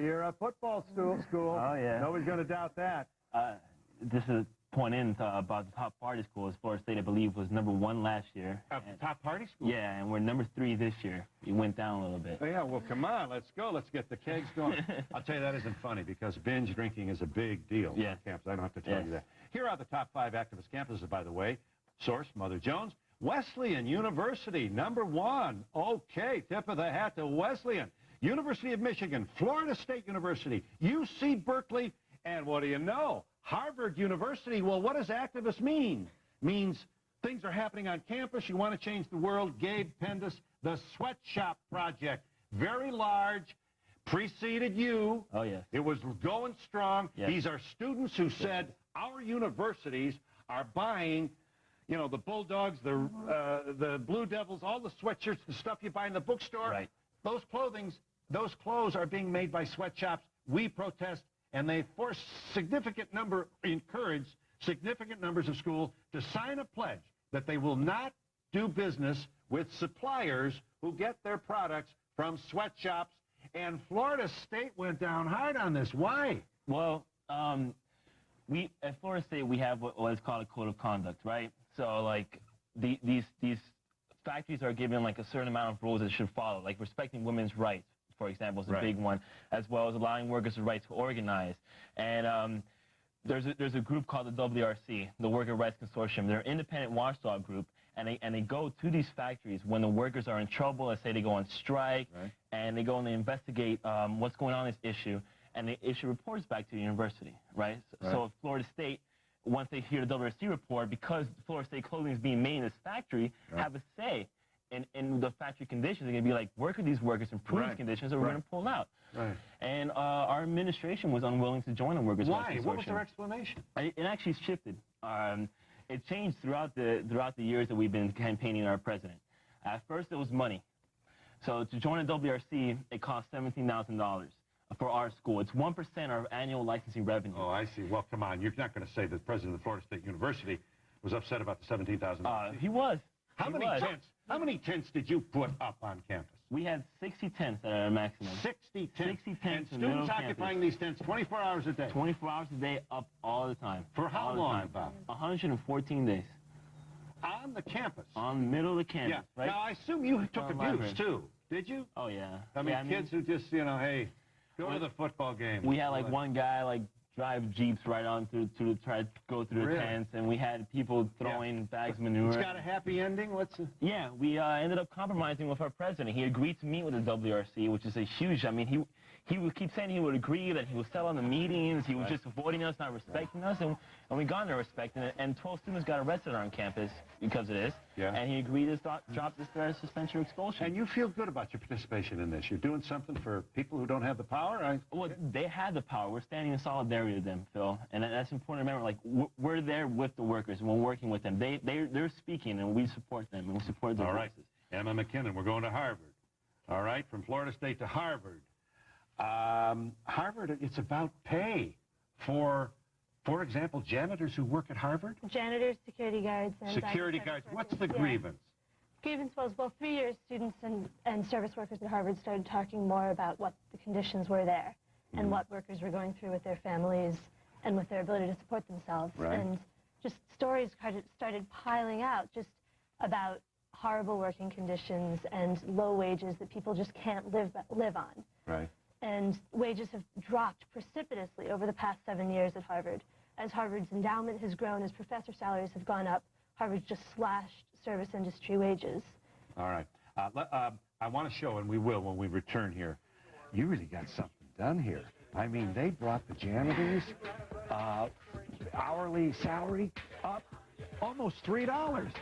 you're a football school. Oh, yeah. Nobody's going to doubt that. This is point in about the top party schools. Florida State, I believe, was #1 last year. Top party school? Yeah, and we're #3 this year. We went down a little bit. Oh, yeah, well, come on, let's go. Let's get the kegs going. I'll tell you, that isn't funny, because binge drinking is a big deal on campus. I don't have to tell you that. Here are the top 5 activist campuses, by the way. Source, Mother Jones. Wesleyan University, #1. Okay, tip of the hat to Wesleyan. University of Michigan, Florida State University, UC Berkeley, and what do you know? Harvard University. Well, what does activist mean? Means things are happening on campus. You want to change the world. Gabe, Pendas, the Sweatshop Project. Very large. Preceded you. Oh, yes. It was going strong. Yes. These are students who said our universities are buying, you know, the Bulldogs, the Blue Devils, all the sweatshirts, the stuff you buy in the bookstore. Right. Those clothes are being made by sweatshops. We protest, and they encourage significant numbers of schools to sign a pledge that they will not do business with suppliers who get their products from sweatshops. And Florida State went down hard on this. Why? Well, we at Florida State, we have what is called a code of conduct, right? So, like, these factories are given, like, a certain amount of rules that they should follow, like respecting women's rights, for example, is a big one, as well as allowing workers the right to organize. And there's a group called the WRC, the Worker Rights Consortium. They're an independent watchdog group, and they go to these factories when the workers are in trouble. Let's say they go on strike, and they go and they investigate what's going on in this issue, and they issue reports back to the university, right? So if Florida State, once they hear the WRC report, because Florida State clothing is being made in this factory, have a say in the factory conditions. They're going to be like, where could these workers improve these conditions, or we're going to pull out. And our administration was unwilling to join the Workers' Rights Consortium. Why? What was their explanation? It actually shifted. It changed throughout the years that we've been campaigning our president. At first, it was money. So to join the WRC, it cost $17,000 for our school. It's 1% of our annual licensing revenue. Oh, I see. Well, come on. You're not going to say that the president of Florida State University was upset about the $17,000. He was. How many tents did you put up on campus? We had 60 tents at our maximum. 60 tents. 60 tents. And students occupying these tents 24 hours a day. 24 hours a day, up all the time. For how long, Bob? 114 days. On the campus? On the middle of the campus, right? Now, I assume you took abuse, too. Did you? Oh, yeah. I mean, kids who just, you know, hey, go to the football game. We had, like, one guy, like, drive Jeeps right on to try to go through the tents, and we had people throwing bags of manure. It's got a happy ending? Yeah, we ended up compromising with our president. He agreed to meet with the WRC, which is a huge, I mean, he would keep saying he would agree, that he would sell on the meetings, he was just avoiding us, not respecting us, and we got no respect, and 12 students got arrested on campus because of this, and he agreed to drop this threat of suspension or expulsion. And you feel good about your participation in this? You're doing something for people who don't have the power? Well, they had the power. We're standing in solidarity with them, Phil, and that's important to remember. Like, we're there with the workers, and we're working with them. They're speaking, and we support them, and we support their voices. Emma Mackinnon, we're going to Harvard. All right, from Florida State to Harvard. Harvard, it's about pay for example, janitors who work at Harvard? Janitors, security guards, and security guards. What's the grievance? Grievance was, well, 3 years students and service workers at Harvard started talking more about what the conditions were there and what workers were going through with their families and with their ability to support themselves. And just stories started piling out just about horrible working conditions and low wages that people just can't live on. And wages have dropped precipitously over the past 7 years at Harvard. As Harvard's endowment has grown, as professor salaries have gone up, Harvard's just slashed service industry wages. All right. I want to show, and we will when we return here, you really got something done here. I mean, they brought the janitors' hourly salary up almost $3.